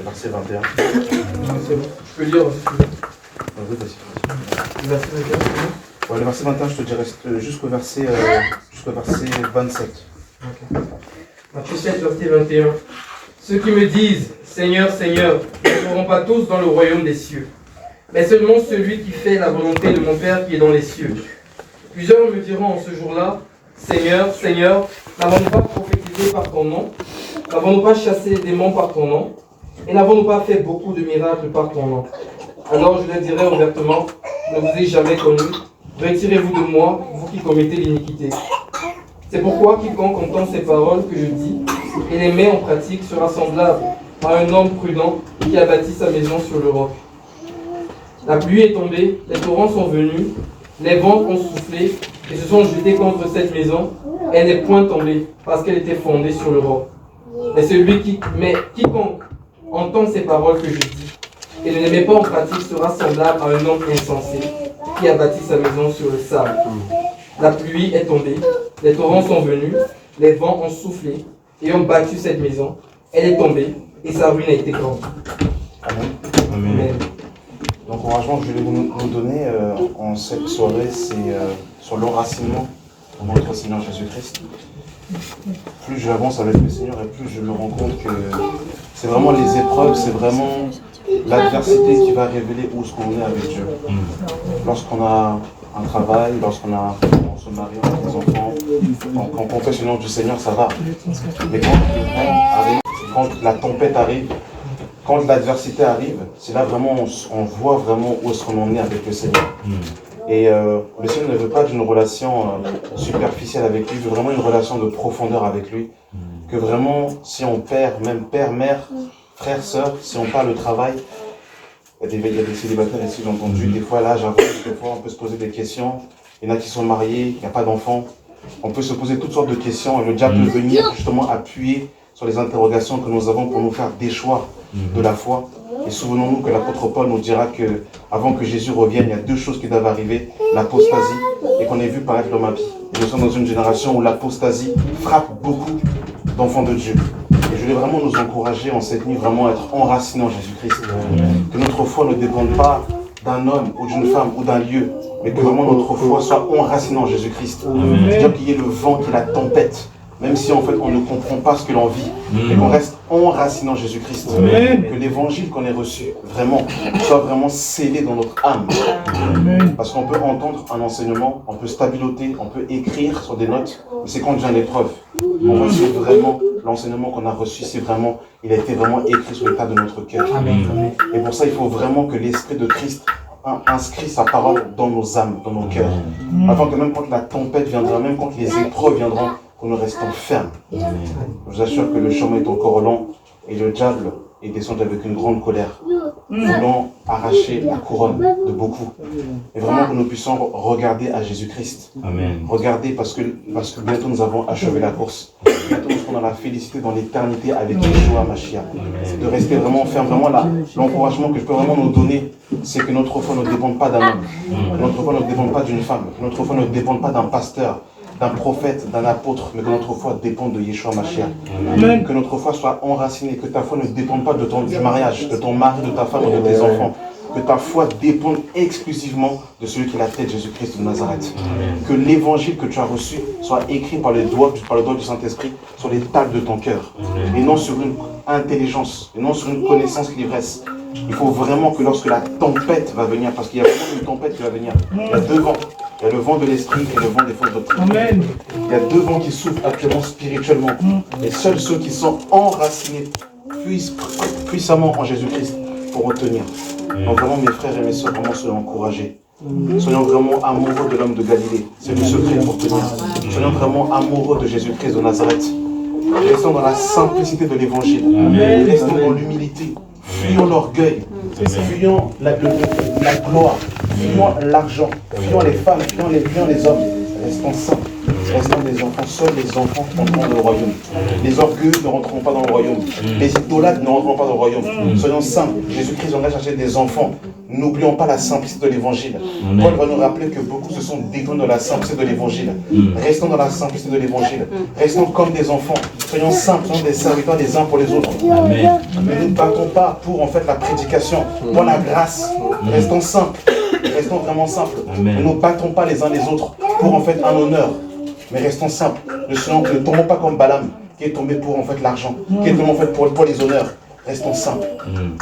verset 21. C'est bon. Je peux lire aussi. Oui, vas-y. Le verset 21, c'est bon. Ouais, le verset 21, je te dirais jusqu'au verset 27. Ok. Matthieu 7, verset 21. Ceux qui me disent, Seigneur, Seigneur, ne seront pas tous dans le royaume des cieux, mais seulement celui qui fait la volonté de mon Père qui est dans les cieux. Plusieurs me diront en ce jour-là, Seigneur, Seigneur, n'avons-nous pas prophétisé par ton nom? N'avons-nous pas chassé les démons par ton nom? Et n'avons-nous pas fait beaucoup de miracles par ton nom? Alors je leur dirai ouvertement, je ne vous ai jamais connu, retirez-vous de moi, vous qui commettez l'iniquité. C'est pourquoi quiconque entend ces paroles que je dis et les met en pratique sera semblable à un homme prudent qui a bâti sa maison sur le roc. La pluie est tombée, les torrents sont venus, les vents ont soufflé et se sont jetés contre cette maison. Elle n'est point tombée parce qu'elle était fondée sur le roc. Mais quiconque entend ces paroles que je dis et ne les met pas en pratique sera semblable à un homme insensé qui a bâti sa maison sur le sable. La pluie est tombée, les torrents sont venus, les vents ont soufflé et ont battu cette maison. Elle est tombée et sa ruine a été grande. Amen. Amen. L'encouragement que je voulais nous donner en cette soirée, c'est sur l'enracinement de notre Seigneur Jésus-Christ. Plus j'avance avec le Seigneur et plus je me rends compte que c'est vraiment les épreuves, c'est vraiment l'adversité qui va révéler où est-ce qu'on est avec Dieu. Lorsqu'on a un travail, on se marie, on a des enfants, quand on fait le nom du Seigneur, ça va. Mais quand l'épreuve arrive, quand la tempête arrive, quand l'adversité arrive, c'est là vraiment on voit vraiment où est-ce qu'on en est avec le Seigneur. Et le Seigneur ne veut pas d'une relation superficielle avec lui, il veut vraiment une relation de profondeur avec lui. Que vraiment, si on perd, même père, mère, frère, sœur, si on perd le travail, il y a des célibataires ici, j'ai entendu, des fois là, j'avoue, des fois on peut se poser des questions. Il y en a qui sont mariés, il n'y a pas d'enfants. On peut se poser toutes sortes de questions et le diable peut venir justement appuyer sur les interrogations que nous avons pour nous faire déchoir de la foi. Et souvenons-nous que l'apôtre Paul nous dira que avant que Jésus revienne, il y a deux choses qui doivent arriver, l'apostasie et qu'on ait vu paraître l'homme impie. Et nous sommes dans une génération où l'apostasie frappe beaucoup d'enfants de Dieu. Et je voulais vraiment nous encourager en cette nuit, vraiment être enracinés en Jésus-Christ. Que notre foi ne dépende pas d'un homme ou d'une femme ou d'un lieu, mais que vraiment notre foi soit enracinée en Jésus-Christ. C'est-à-dire qu'il y ait le vent, qu'il y ait la tempête, même si en fait on ne comprend pas ce que l'on vit, mais qu'on reste enraciné en Jésus-Christ. Que l'évangile qu'on ait reçu vraiment soit vraiment scellé dans notre âme. Parce qu'on peut entendre un enseignement, on peut stabiloter, on peut écrire sur des notes, mais c'est quand vient l'épreuve. On voit si vraiment l'enseignement qu'on a reçu, c'est vraiment, il a été vraiment écrit sur l'état de notre cœur. Et pour ça, il faut vraiment que l'Esprit de Christ inscrit sa parole dans nos âmes, dans nos cœurs. Afin que même quand la tempête viendra, même quand les épreuves viendront, que nous restons fermes. Je vous assure que le chemin est encore long et le diable est descendu avec une grande colère, voulant arracher la couronne de beaucoup. Et vraiment que nous puissions regarder à Jésus-Christ. Regarder parce que bientôt nous avons achevé la course. Bientôt nous serons dans la félicité, dans l'éternité avec Yeshua Mashiach. De rester vraiment ferme. Vraiment là, l'encouragement que je peux vraiment nous donner, c'est que notre foi ne dépend pas d'un homme. Que notre foi ne dépend pas d'une femme. Que notre foi ne dépend pas d'un pasteur, d'un prophète, d'un apôtre, mais que notre foi dépend de Yeshua Mashiach. Que notre foi soit enracinée, que ta foi ne dépende pas du mariage, de ton mari, de ta femme ou de tes enfants. Que ta foi dépende exclusivement de celui qui est la tête, Jésus-Christ de Nazareth. Que l'évangile que tu as reçu soit écrit par le doigt du Saint-Esprit sur les tables de ton cœur. Et non sur une intelligence, et non sur une connaissance l'ivresse. Il faut vraiment que lorsque la tempête va venir, parce qu'il y a vraiment une tempête qui va venir, il y a deux vents. Il y a le vent de l'esprit et le vent des fausses doctrines. Il y a deux vents qui souffrent actuellement spirituellement. Et seuls ceux qui sont enracinés puissamment en Jésus-Christ pourront tenir. Donc vraiment mes frères et mes soeurs, vraiment soyons encouragés. Soyons vraiment amoureux de l'homme de Galilée. C'est le secret pour tenir. Soyons vraiment amoureux de Jésus-Christ de Nazareth. Restons dans la simplicité de l'évangile. Restons dans l'humilité. Fuyons l'orgueil. Fuyons la gloire. Fuyons l'argent. Fuyons les femmes. Fuyons les hommes. Restons saints. Restons des enfants, seuls les enfants entreront dans le royaume. Les orgueilleux ne rentreront pas dans le royaume. Les idolâtres ne rentreront pas dans le royaume. Soyons simples. Jésus-Christ viendra chercher des enfants. N'oublions pas la simplicité de l'évangile. Paul va nous rappeler que beaucoup se sont détournés de la simplicité de l'évangile. Restons dans la simplicité de l'évangile. Restons comme des enfants. Soyons simples, soyons des serviteurs les uns pour les autres. Amen. Ne nous battons pas pour en fait la prédication, pour la grâce. Restons simples. Restons vraiment simples. Amen. Ne nous battons pas les uns les autres pour en fait un honneur. Mais restons simples. Ne tombons pas comme Balaam, qui est tombé pour en fait l'argent, qui est tombé en fait pour les honneurs. Restons simples.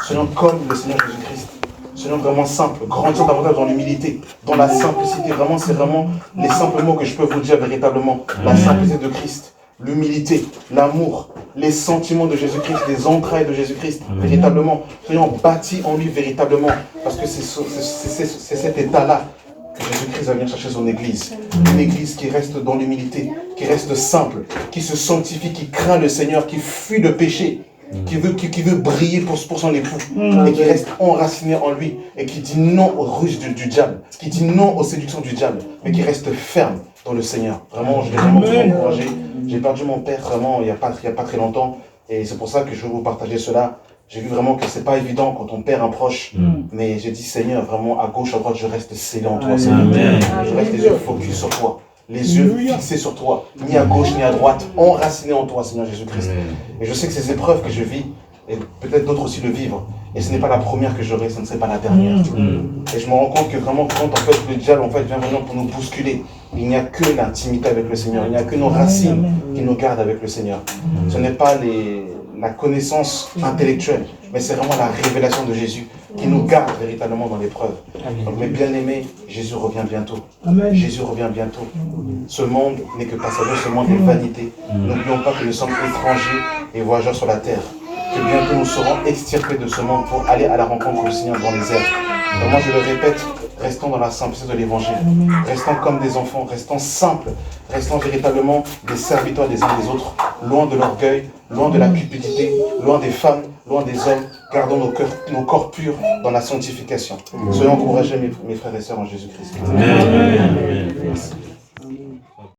Soyons comme le Seigneur Jésus-Christ. Soyons vraiment simples. Grandir davantage dans l'humilité, dans la simplicité. Vraiment, c'est vraiment les simples mots que je peux vous dire véritablement. La simplicité de Christ, l'humilité, l'amour, les sentiments de Jésus-Christ, les entrailles de Jésus-Christ, véritablement. Soyons bâtis en lui véritablement. Parce que c'est cet état-là que Jésus-Christ va venir chercher son église. Une église qui reste dans l'humilité, qui reste simple, qui se sanctifie, qui craint le Seigneur, qui fuit le péché, qui veut briller pour son époux, et qui reste enraciné en lui, et qui dit non aux ruses du diable, qui dit non aux séductions du diable, mais qui reste ferme dans le Seigneur. Vraiment, je l'ai vraiment encouragé. J'ai perdu mon père vraiment il n'y a pas très longtemps, et c'est pour ça que je veux vous partager cela. J'ai vu vraiment que c'est pas évident quand on perd un proche, mais j'ai dit Seigneur, vraiment à gauche, à droite, je reste scellé en toi, Seigneur. Je reste les yeux focus sur toi, les yeux fixés sur toi, ni à gauche ni à droite, enracinés en toi, Seigneur Jésus-Christ. Et je sais que ces épreuves que je vis, et peut-être d'autres aussi le vivent, et ce n'est pas la première que j'aurai, ce ne serait pas la dernière. Et je me rends compte que vraiment quand en fait le diable vient vraiment pour nous bousculer, il n'y a que l'intimité avec le Seigneur, il n'y a que nos racines qui nous gardent avec le Seigneur. Ce n'est pas la connaissance intellectuelle, mais c'est vraiment la révélation de Jésus qui nous garde véritablement dans l'épreuve. Donc mes bien-aimés, Jésus revient bientôt. Jésus revient bientôt. Ce monde n'est que passager, ce monde est vanité. N'oublions pas que nous sommes étrangers et voyageurs sur la terre. Que bientôt nous serons extirpés de ce monde pour aller à la rencontre du Seigneur dans les airs. Donc moi je le répète, restons dans la simplicité de l'évangile. Restons comme des enfants, restons simples, restons véritablement des serviteurs des uns des autres, loin de l'orgueil, loin de la cupidité, loin des femmes, loin des hommes. Gardons nos corps purs dans la sanctification. Soyons encouragés mes frères et sœurs en Jésus-Christ. Amen.